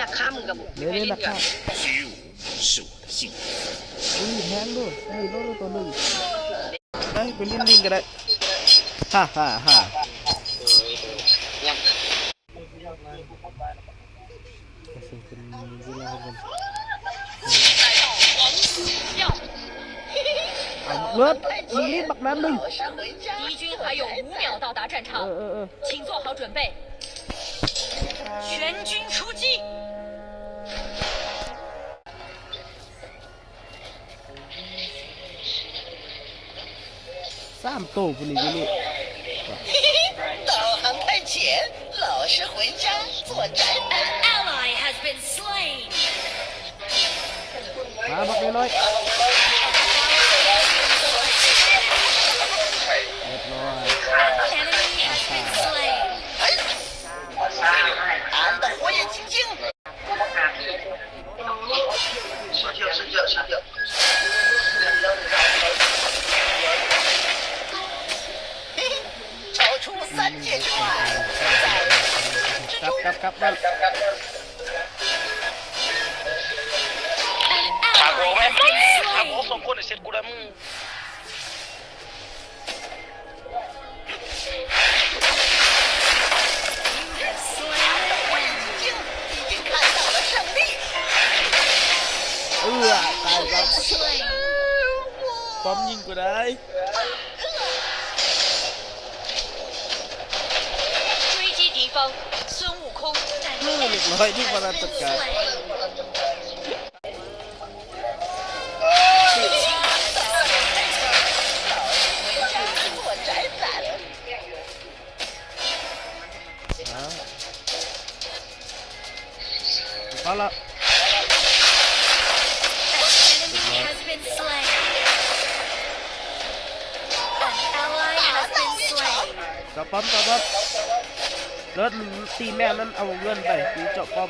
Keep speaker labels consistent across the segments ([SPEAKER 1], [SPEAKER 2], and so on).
[SPEAKER 1] 那卡姆个不？
[SPEAKER 2] เดี๋ยวนะครับ
[SPEAKER 3] 虚无是我的幸福。
[SPEAKER 2] อุ้ยแทงด้วยมีรถตัวหนึ่งไปลิงกันได้ฮ่าฮ่าฮ่าเลิศมึงรีบบักนั้นหนึ่ง
[SPEAKER 4] 敌军还有5秒到达战场，请做好准备。全军出击！3
[SPEAKER 2] โตคนนี้อยู่นี่
[SPEAKER 1] 导航太浅，老实回家做宅男。
[SPEAKER 4] An ally has been slain。
[SPEAKER 2] มาบักน้อยเรียบร้อย
[SPEAKER 4] Enemy has been slain。
[SPEAKER 1] 俺的火眼金睛。上吊。超出3界之外，
[SPEAKER 2] ครับ
[SPEAKER 3] ขาโกไหมขาโกสองคนเสร็จกูแล้วมึง
[SPEAKER 2] ตายครับป้อมยิงกูได้
[SPEAKER 4] 追击敌方，孙悟空。
[SPEAKER 2] เรียบร้อยที่บราจัดการเอาละจับป้อมเลิศมึงตีแม่นั้นเอาเงินไปกูจับป้อม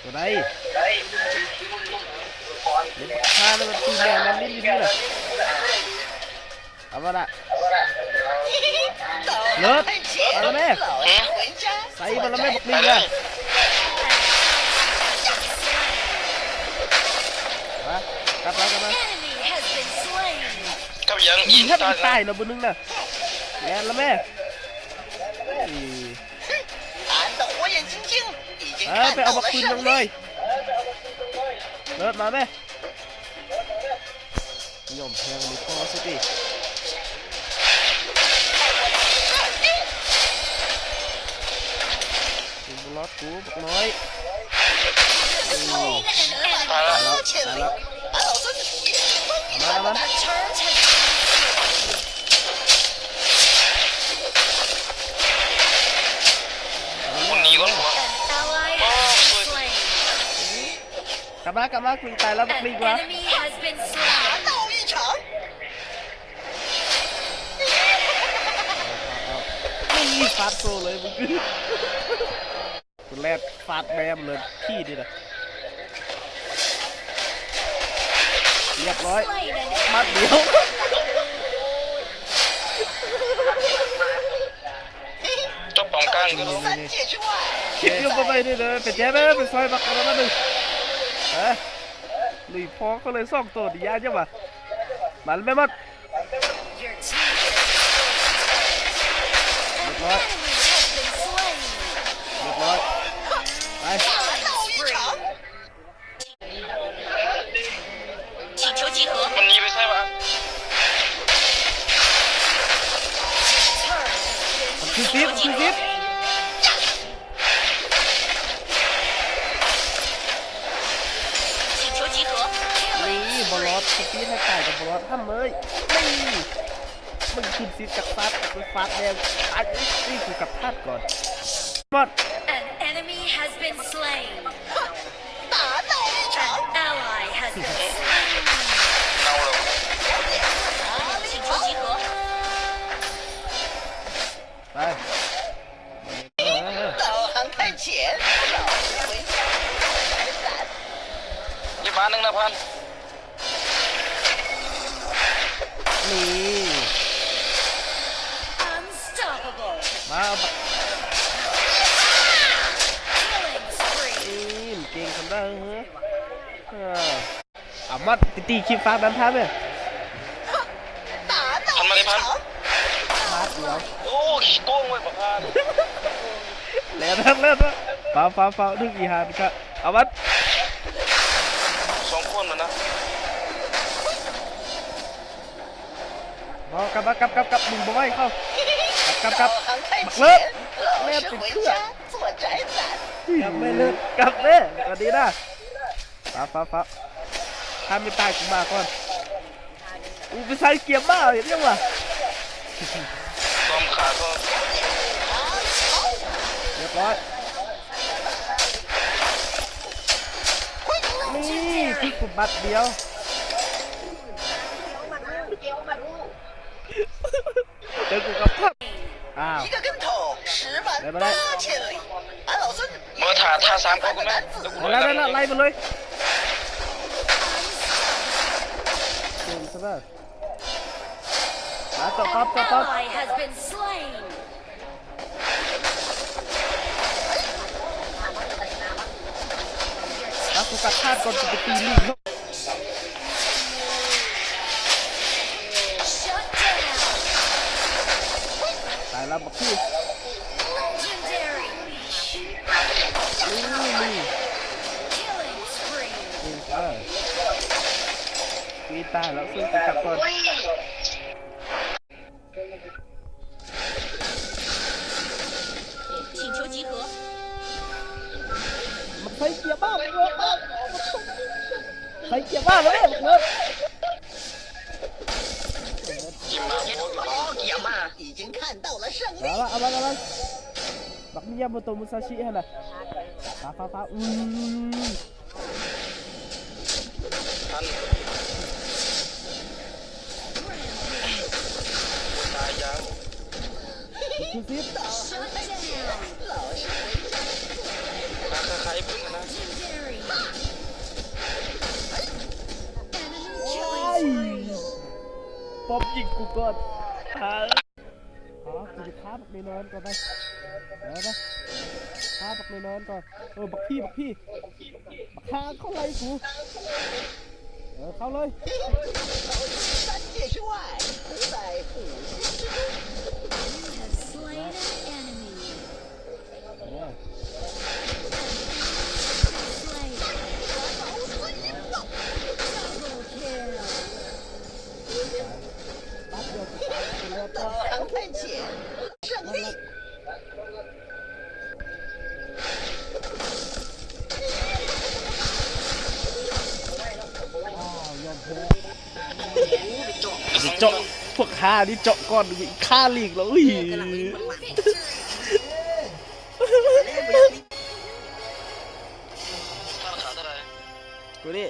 [SPEAKER 2] ตัวใดเล่นข้าแล้วมันตีแม่นั้นลิ้นอยู่เลยเอาละเลิศมาแล้วแม่ใส่มาแล้วแม่บอกลิงเลยมากลับมายิงให้มันตายนะบนนึงนะแม่แล้วแม่ไปเอาบักปืนลงเลยเลิศมาแม่ยอมแทงมีพ่อสิพี่ยิงบล็อกกูบักน้อยตายแล้วมา
[SPEAKER 3] คนนี้ก็รู้
[SPEAKER 2] กลับมาคุยตายแล้วบักลิงวะนี่ฟาดโซเลยมึงคุณแรกฟาดแบมเลยขี้ดินะเรียบร้อยมัดเดียว
[SPEAKER 3] จบป้องกันก็รู้
[SPEAKER 2] คิดอยู่ไปนี่เลยเป็นแจ๊บเป็นซอยบักอะไรมาหนึ่งลุยพอเขาเลยซ่องตัวดียาใช่ปะมันไม่มัดเรียบร้อยไป
[SPEAKER 3] มันนี้ไม่ใช่ปะ
[SPEAKER 2] คือซิปนี่บอลลอดสปีดให้ตายกับบอลลอดทำเลยนี่มึงคืนซิปกับฟาดกับฟาดแดงนี่กูกับพลาดก่อนหมด
[SPEAKER 4] An enemy has been slain。
[SPEAKER 1] 打到一场。
[SPEAKER 4] An ally has been slain。
[SPEAKER 3] 孬了。
[SPEAKER 4] 请求集合。
[SPEAKER 2] ไป
[SPEAKER 1] 导航太浅，老实回家做宅男。
[SPEAKER 3] ยี่ฟ้าหนึ่งนะพัน
[SPEAKER 2] นี่
[SPEAKER 4] Unstoppable.
[SPEAKER 2] มาเอาบัก
[SPEAKER 4] Killing spree.
[SPEAKER 2] นี่เก่งทำได้เหรอเอามาตีคลิปฟ้าดันทับเนี่ย
[SPEAKER 1] 打到
[SPEAKER 3] พันมาเลยพัน
[SPEAKER 2] มาเดียว
[SPEAKER 3] โอ้ขี้โกงเว้ยบอกพัน
[SPEAKER 2] แล้วนะฟ้าดึงอีหานครับเอามา
[SPEAKER 3] สองคนมันนะ
[SPEAKER 2] บอกกลับมึงบอกไว้เข้ากลับ
[SPEAKER 1] 导航太浅，老实回家做宅男。
[SPEAKER 2] กลับไม่เลิกกลับเนี่ยสวัสดีนะฟ้าถ้าไม่ตายกูมาก่อนอูไปใส่เกียร์บ้าเห็นยังวะ
[SPEAKER 3] ซ้อมขาก็
[SPEAKER 2] เรียบร้อยนี่ที่กูบัตรเดียวเดี๋ยวกูกับพับอ้าว
[SPEAKER 1] 一个跟头108000里，俺老孙
[SPEAKER 3] เมื่อท่าสามเขากูไหม
[SPEAKER 2] แล้วไล่มาเลยเก่งซะบ้างจบ
[SPEAKER 4] Ally has been slain.
[SPEAKER 2] แล้วกูกัดคาดก่อนกูไปตีลิง
[SPEAKER 4] Shut down.
[SPEAKER 2] ตายแล้วบักพี่
[SPEAKER 4] Legendary.
[SPEAKER 2] นี่
[SPEAKER 4] Killing spree.
[SPEAKER 2] มีตายแล้วซึ่งกูกลับก่อน
[SPEAKER 4] 请求集合。
[SPEAKER 2] มันใส่เกียร์บ้าเลยใส่เกียร์บ้าเลยเนี่ย
[SPEAKER 3] กินมาโอ้ย
[SPEAKER 1] 爷们儿已经看到了胜利。
[SPEAKER 2] เอามาบักนี่ยาโมโตมุซาชิฮะนะฟ้า
[SPEAKER 3] พันตายยัง
[SPEAKER 2] คือซิ
[SPEAKER 1] 导航太浅，老实回家。
[SPEAKER 3] ใครพึ่งนะ
[SPEAKER 4] Legendary.
[SPEAKER 2] ปอมยิงกูก่อนกูจะท้าบักในนอนก่อนไปท้าบักในนอนก่อนบักพี่บักฆ่าเข้าไรกูเข้าเลย
[SPEAKER 1] 三界之外，不在五行之中。
[SPEAKER 4] Has slain an enemy. Slain. Double kill.
[SPEAKER 1] 导航太浅，胜利。
[SPEAKER 2] เจาะพวกฆ่านี่เจาะก่อนฆ่าลีกแล้วอีกูนี่